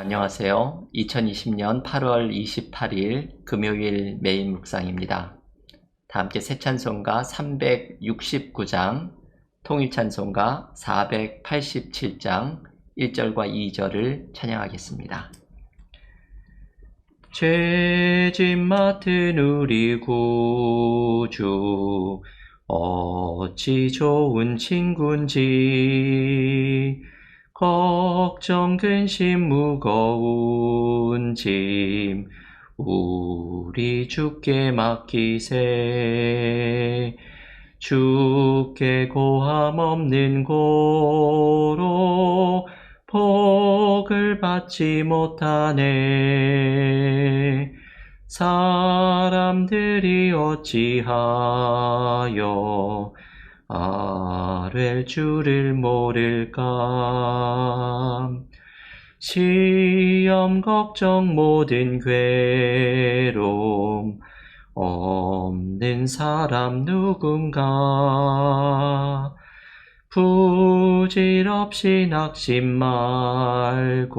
안녕하세요. 2020년 8월 28일 금요일 메인 묵상입니다. 다 함께 새 찬송가 369장, 통일 찬송가 487장 1절과 2절을 찬양하겠습니다. 죄짐 맡은 우리 구주 어찌 좋은 친구인지, 걱정 근심 무거운 짐 우리 주께 맡기세. 주께 고함 없는 고로 복을 받지 못하네. 사람들이 어찌하여 아랠 줄을 모를까. 시험 걱정 모든 괴로움 없는 사람 누군가. 부질없이 낙심 말고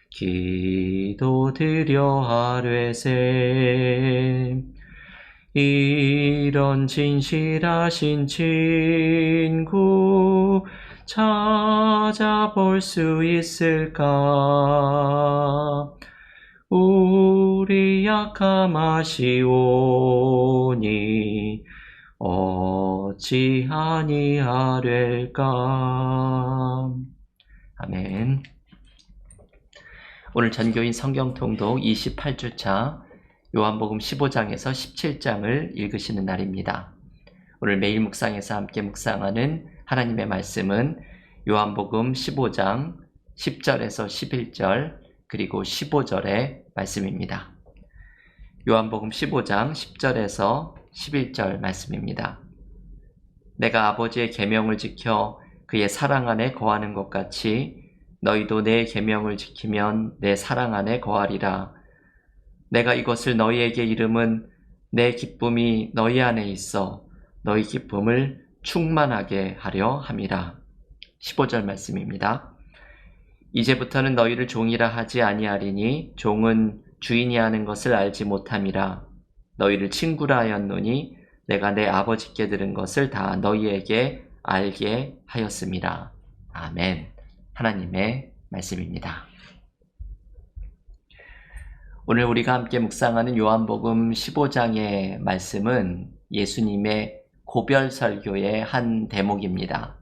기도드려 하뢰세. 이런 진실하신 친구 찾아볼 수 있을까? 우리 약함 아시오니 어찌 아니하랴까. 아멘. 오늘 전교인 성경통독 28주차 요한복음 15장에서 17장을 읽으시는 날입니다. 오늘 매일 묵상에서 함께 묵상하는 하나님의 말씀은 요한복음 15장 10절에서 11절 그리고 15절의 말씀입니다. 요한복음 15장 10절에서 11절 말씀입니다. 내가 아버지의 계명을 지켜 그의 사랑 안에 거하는 것 같이 너희도 내 계명을 지키면 내 사랑 안에 거하리라. 내가 이것을 너희에게 이름은 내 기쁨이 너희 안에 있어 너희 기쁨을 충만하게 하려 함이라. 15절 말씀입니다. 이제부터는 너희를 종이라 하지 아니하리니 종은 주인이 하는 것을 알지 못함이라. 너희를 친구라 하였노니 내가 내 아버지께 들은 것을 다 너희에게 알게 하였음이라. 아멘. 하나님의 말씀입니다. 오늘 우리가 함께 묵상하는 요한복음 15장의 말씀은 예수님의 고별 설교의 한 대목입니다.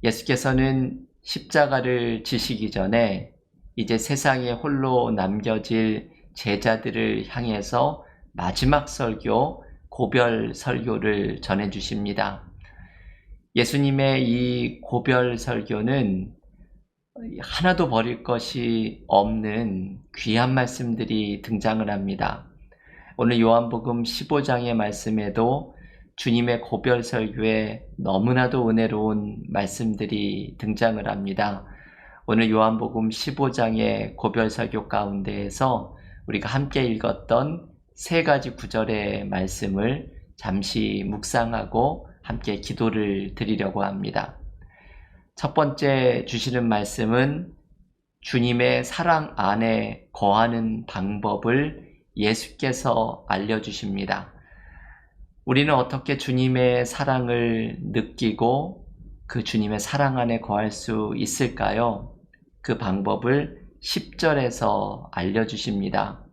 예수께서는 십자가를 지시기 전에 이제 세상에 홀로 남겨질 제자들을 향해서 마지막 설교, 고별 설교를 전해주십니다. 예수님의 이 고별 설교는 하나도 버릴 것이 없는 귀한 말씀들이 등장을 합니다. 오늘 요한복음 15장의 말씀에도 주님의 고별 설교에 너무나도 은혜로운 말씀들이 등장을 합니다. 오늘 요한복음 15장의 고별 설교 가운데에서 우리가 함께 읽었던 세 가지 구절의 말씀을 잠시 묵상하고 함께 기도를 드리려고 합니다. 첫 번째 주시는 말씀은 주님의 사랑 안에 거하는 방법을 예수께서 알려주십니다. 우리는 어떻게 주님의 사랑을 느끼고 그 주님의 사랑 안에 거할 수 있을까요? 그 방법을 10절에서 알려주십니다.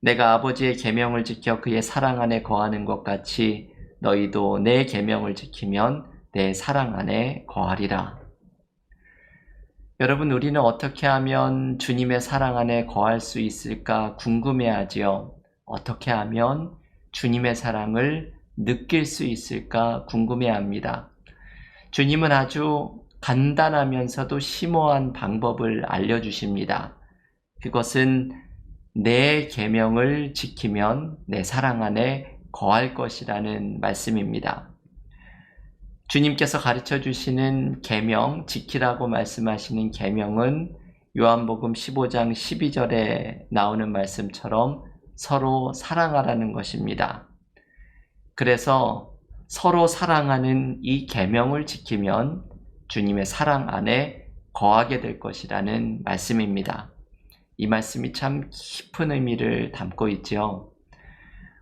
내가 아버지의 계명을 지켜 그의 사랑 안에 거하는 것 같이 너희도 내 계명을 지키면 내 사랑 안에 거하리라. 여러분, 우리는 어떻게 하면 주님의 사랑 안에 거할 수 있을까 궁금해하지요. 어떻게 하면 주님의 사랑을 느낄 수 있을까 궁금해합니다. 주님은 아주 간단하면서도 심오한 방법을 알려주십니다. 그것은 내 계명을 지키면 내 사랑 안에 거할 것이라는 말씀입니다. 주님께서 가르쳐 주시는 계명, 지키라고 말씀하시는 계명은 요한복음 15장 12절에 나오는 말씀처럼 서로 사랑하라는 것입니다. 그래서 서로 사랑하는 이 계명을 지키면 주님의 사랑 안에 거하게 될 것이라는 말씀입니다. 이 말씀이 참 깊은 의미를 담고 있죠.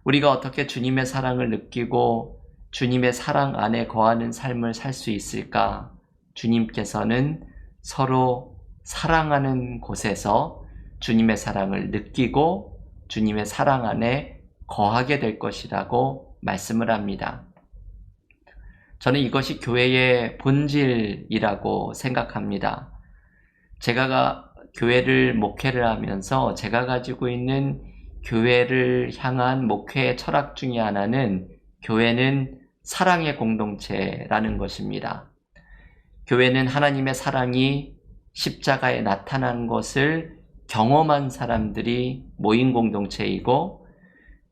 우리가 어떻게 주님의 사랑을 느끼고 주님의 사랑 안에 거하는 삶을 살 수 있을까? 주님께서는 서로 사랑하는 곳에서 주님의 사랑을 느끼고 주님의 사랑 안에 거하게 될 것이라고 말씀을 합니다. 저는 이것이 교회의 본질이라고 생각합니다. 제가 교회를 목회를 하면서 제가 가지고 있는 교회를 향한 목회의 철학 중에 하나는 교회는 사랑의 공동체라는 것입니다. 교회는 하나님의 사랑이 십자가에 나타난 것을 경험한 사람들이 모인 공동체이고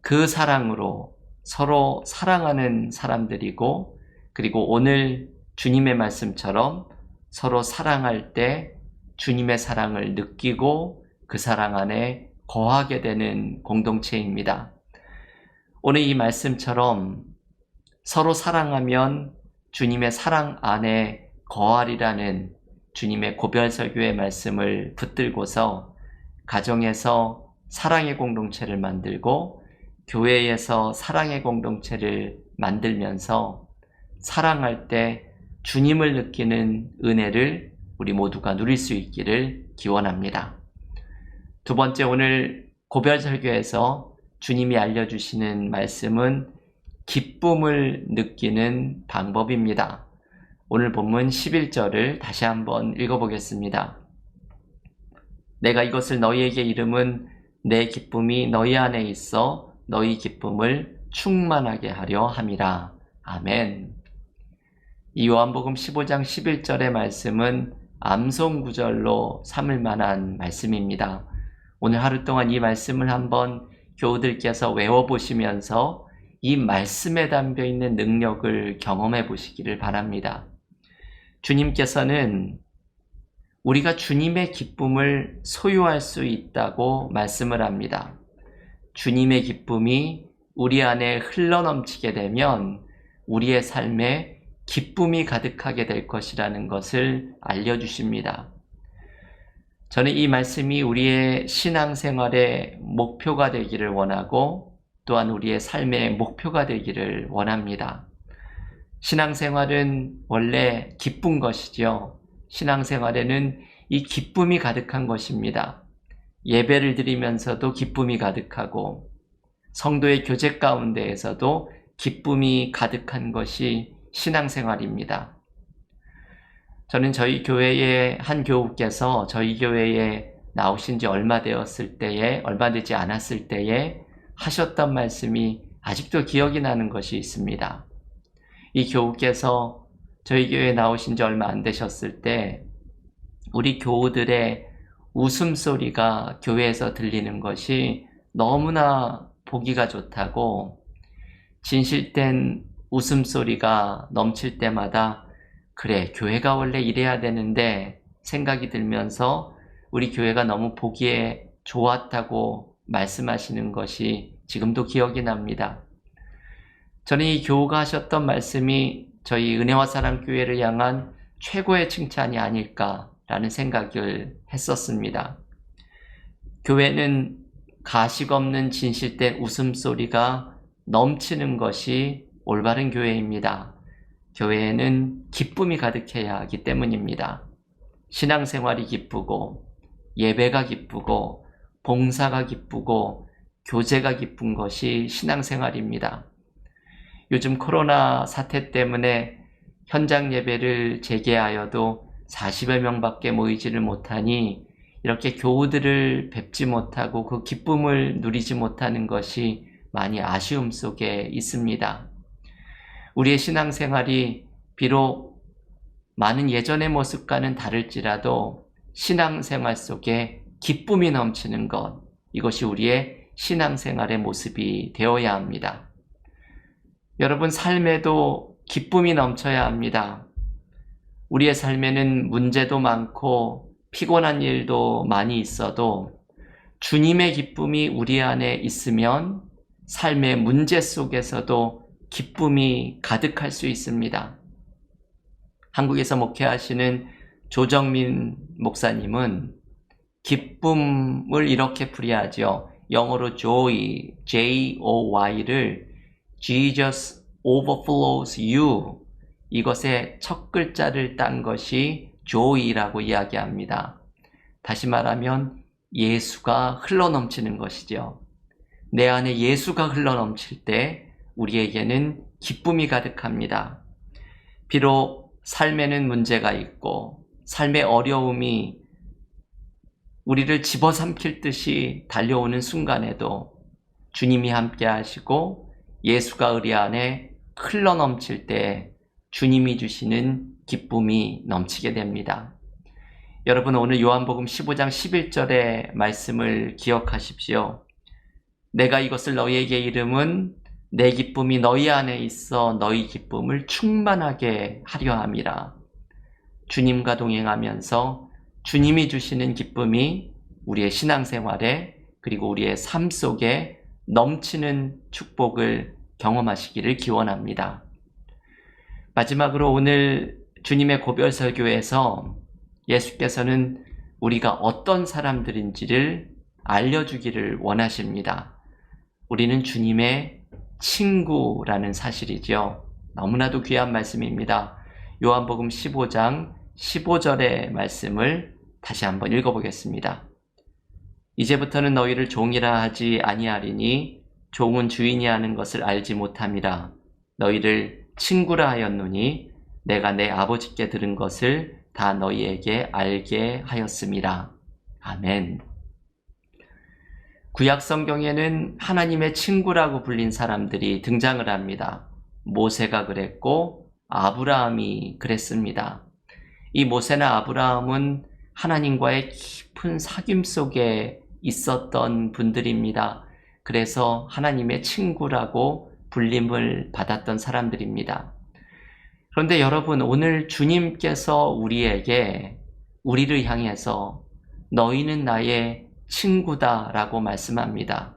그 사랑으로 서로 사랑하는 사람들이고 그리고 오늘 주님의 말씀처럼 서로 사랑할 때 주님의 사랑을 느끼고 그 사랑 안에 거하게 되는 공동체입니다. 오늘 이 말씀처럼 서로 사랑하면 주님의 사랑 안에 거하리라는 주님의 고별설교의 말씀을 붙들고서 가정에서 사랑의 공동체를 만들고 교회에서 사랑의 공동체를 만들면서 사랑할 때 주님을 느끼는 은혜를 우리 모두가 누릴 수 있기를 기원합니다. 두 번째, 오늘 고별설교에서 주님이 알려주시는 말씀은 기쁨을 느끼는 방법입니다. 오늘 본문 11절을 다시 한번 읽어보겠습니다. 내가 이것을 너희에게 이름은 내 기쁨이 너희 안에 있어 너희 기쁨을 충만하게 하려 함이라. 아멘. 이 요한복음 15장 11절의 말씀은 암송구절로 삼을 만한 말씀입니다. 오늘 하루 동안 이 말씀을 한번 교우들께서 외워보시면서 이 말씀에 담겨있는 능력을 경험해 보시기를 바랍니다. 주님께서는 우리가 주님의 기쁨을 소유할 수 있다고 말씀을 합니다. 주님의 기쁨이 우리 안에 흘러넘치게 되면 우리의 삶에 기쁨이 가득하게 될 것이라는 것을 알려주십니다. 저는 이 말씀이 우리의 신앙생활의 목표가 되기를 원하고 또한 우리의 삶의 목표가 되기를 원합니다. 신앙생활은 원래 기쁜 것이죠. 신앙생활에는 이 기쁨이 가득한 것입니다. 예배를 드리면서도 기쁨이 가득하고 성도의 교제 가운데에서도 기쁨이 가득한 것이 신앙생활입니다. 저는 저희 교회의 한 교우께서 저희 교회에 나오신 지 얼마 되지 않았을 때에 하셨던 말씀이 아직도 기억이 나는 것이 있습니다. 이 교우께서 저희 교회에 나오신 지 얼마 안 되셨을 때 우리 교우들의 웃음소리가 교회에서 들리는 것이 너무나 보기가 좋다고 진실된 웃음소리가 넘칠 때마다 그래, 교회가 원래 이래야 되는데 생각이 들면서 우리 교회가 너무 보기에 좋았다고 말씀하시는 것이 지금도 기억이 납니다. 저는 이 교우가 하셨던 말씀이 저희 은혜와 사랑 교회를 향한 최고의 칭찬이 아닐까라는 생각을 했었습니다. 교회는 가식 없는 진실된 웃음소리가 넘치는 것이 올바른 교회입니다. 교회에는 기쁨이 가득해야 하기 때문입니다. 신앙생활이 기쁘고 예배가 기쁘고 봉사가 기쁘고 교제가 기쁜 것이 신앙생활입니다. 요즘 코로나 사태 때문에 현장 예배를 재개하여도 40여 명밖에 모이지를 못하니 이렇게 교우들을 뵙지 못하고 그 기쁨을 누리지 못하는 것이 많이 아쉬움 속에 있습니다. 우리의 신앙생활이 비록 많은 예전의 모습과는 다를지라도 신앙생활 속에 기쁨이 넘치는 것, 이것이 우리의 신앙생활의 모습이 되어야 합니다. 여러분, 삶에도 기쁨이 넘쳐야 합니다. 우리의 삶에는 문제도 많고 피곤한 일도 많이 있어도 주님의 기쁨이 우리 안에 있으면 삶의 문제 속에서도 기쁨이 가득할 수 있습니다. 한국에서 목회하시는 조정민 목사님은 기쁨을 이렇게 풀이하죠. 영어로 joy, J-O-Y를 Jesus overflows you, 이것의 첫 글자를 딴 것이 joy라고 이야기합니다. 다시 말하면 예수가 흘러넘치는 것이죠. 내 안에 예수가 흘러넘칠 때 우리에게는 기쁨이 가득합니다. 비록 삶에는 문제가 있고 삶의 어려움이 우리를 집어삼킬 듯이 달려오는 순간에도 주님이 함께 하시고 예수가 우리 안에 흘러넘칠 때 주님이 주시는 기쁨이 넘치게 됩니다. 여러분, 오늘 요한복음 15장 11절의 말씀을 기억하십시오. 내가 이것을 너희에게 이름은 내 기쁨이 너희 안에 있어 너희 기쁨을 충만하게 하려 함이라. 주님과 동행하면서 주님이 주시는 기쁨이 우리의 신앙생활에 그리고 우리의 삶 속에 넘치는 축복을 경험하시기를 기원합니다. 마지막으로 오늘 주님의 고별설교에서 예수께서는 우리가 어떤 사람들인지를 알려주기를 원하십니다. 우리는 주님의 친구라는 사실이죠. 너무나도 귀한 말씀입니다. 요한복음 15장 15절의 말씀을 다시 한번 읽어보겠습니다. 이제부터는 너희를 종이라 하지 아니하리니 종은 주인이 하는 것을 알지 못함이라. 너희를 친구라 하였노니 내가 내 아버지께 들은 것을 다 너희에게 알게 하였음이라. 아멘. 구약 성경에는 하나님의 친구라고 불린 사람들이 등장을 합니다. 모세가 그랬고 아브라함이 그랬습니다. 이 모세나 아브라함은 하나님과의 깊은 사귐 속에 있었던 분들입니다. 그래서 하나님의 친구라고 불림을 받았던 사람들입니다. 그런데 여러분, 오늘 주님께서 우리를 향해서 너희는 나의 친구다라고 말씀합니다.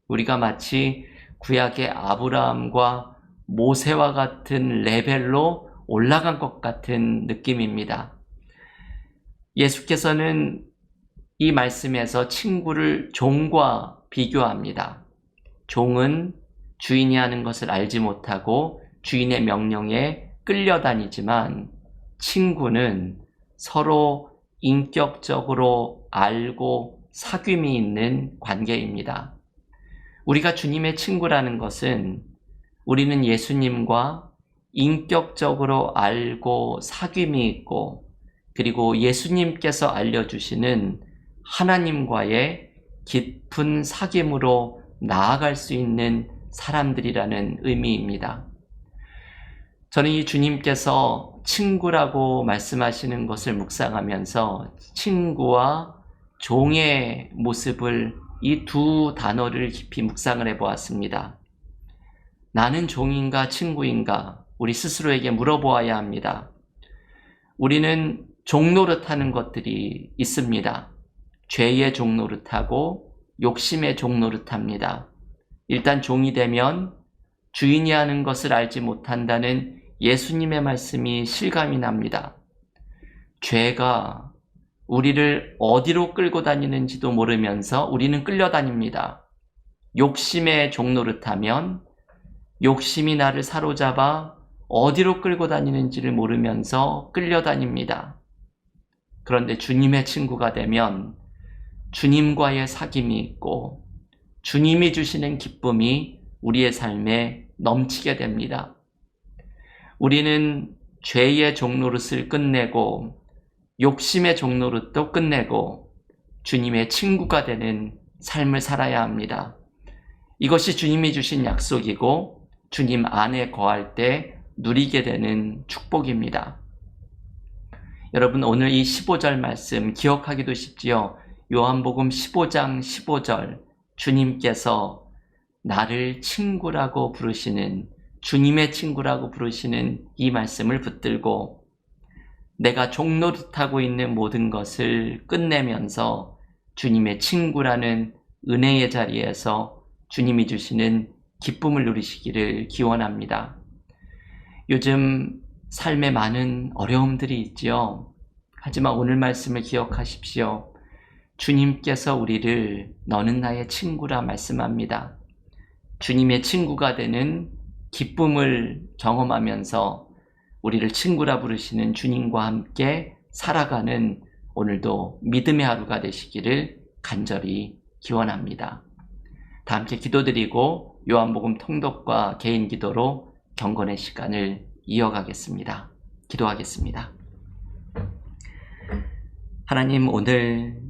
우리가 마치 구약의 아브라함과 모세와 같은 레벨로 올라간 것 같은 느낌입니다. 예수께서는 이 말씀에서 친구를 종과 비교합니다. 종은 주인이 하는 것을 알지 못하고 주인의 명령에 끌려다니지만 친구는 서로 인격적으로 알고 사귐이 있는 관계입니다. 우리가 주님의 친구라는 것은 우리는 예수님과 인격적으로 알고 사귐이 있고 그리고 예수님께서 알려주시는 하나님과의 깊은 사귐으로 나아갈 수 있는 사람들이라는 의미입니다. 저는 이 주님께서 친구라고 말씀하시는 것을 묵상하면서 친구와 종의 모습을 이 두 단어를 깊이 묵상을 해보았습니다. 나는 종인가 친구인가 우리 스스로에게 물어보아야 합니다. 우리는 종노릇하는 것들이 있습니다. 죄의 종노릇하고 욕심의 종노릇합니다. 일단 종이 되면 주인이 하는 것을 알지 못한다는 예수님의 말씀이 실감이 납니다. 죄가 우리를 어디로 끌고 다니는지도 모르면서 우리는 끌려다닙니다. 욕심의 종노릇하면 욕심이 나를 사로잡아 어디로 끌고 다니는지를 모르면서 끌려다닙니다. 그런데 주님의 친구가 되면 주님과의 사귐이 있고 주님이 주시는 기쁨이 우리의 삶에 넘치게 됩니다. 우리는 죄의 종노릇을 끝내고 욕심의 종노릇도 끝내고 주님의 친구가 되는 삶을 살아야 합니다. 이것이 주님이 주신 약속이고 주님 안에 거할 때 누리게 되는 축복입니다. 여러분, 오늘 이 15절 말씀 기억하기도 쉽지요. 요한복음 15장 15절, 주님께서 나를 친구라고 부르시는, 주님의 친구라고 부르시는 이 말씀을 붙들고 내가 종노릇하고 있는 모든 것을 끝내면서 주님의 친구라는 은혜의 자리에서 주님이 주시는 기쁨을 누리시기를 기원합니다. 요즘 삶에 많은 어려움들이 있지요. 하지만 오늘 말씀을 기억하십시오. 주님께서 우리를 너는 나의 친구라 말씀합니다. 주님의 친구가 되는 기쁨을 경험하면서 우리를 친구라 부르시는 주님과 함께 살아가는 오늘도 믿음의 하루가 되시기를 간절히 기원합니다. 다 함께 기도드리고 요한복음 통독과 개인 기도로 경건의 시간을 이어가겠습니다. 기도하겠습니다. 하나님, 오늘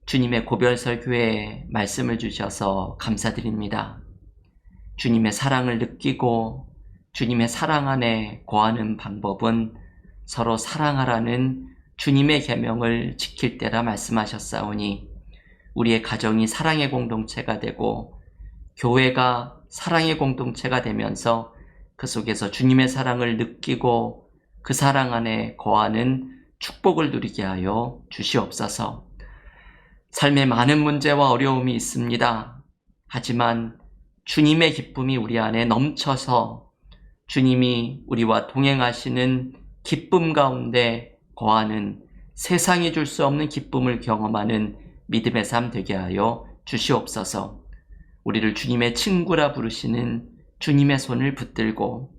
주님의 고별설 교회에 말씀을 주셔서 감사드립니다. 주님의 사랑을 느끼고 주님의 사랑 안에 거하는 방법은 서로 사랑하라는 주님의 계명을 지킬 때라 말씀하셨사오니 우리의 가정이 사랑의 공동체가 되고 교회가 사랑의 공동체가 되면서 그 속에서 주님의 사랑을 느끼고 그 사랑 안에 거하는 축복을 누리게 하여 주시옵소서. 삶에 많은 문제와 어려움이 있습니다. 하지만 주님의 기쁨이 우리 안에 넘쳐서 주님이 우리와 동행하시는 기쁨 가운데 거하는 세상이 줄 수 없는 기쁨을 경험하는 믿음의 삶 되게 하여 주시옵소서. 우리를 주님의 친구라 부르시는 주님의 손을 붙들고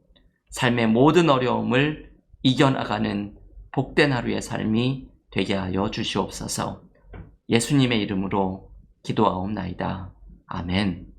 삶의 모든 어려움을 이겨나가는 복된 하루의 삶이 되게 하여 주시옵소서. 예수님의 이름으로 기도하옵나이다. 아멘.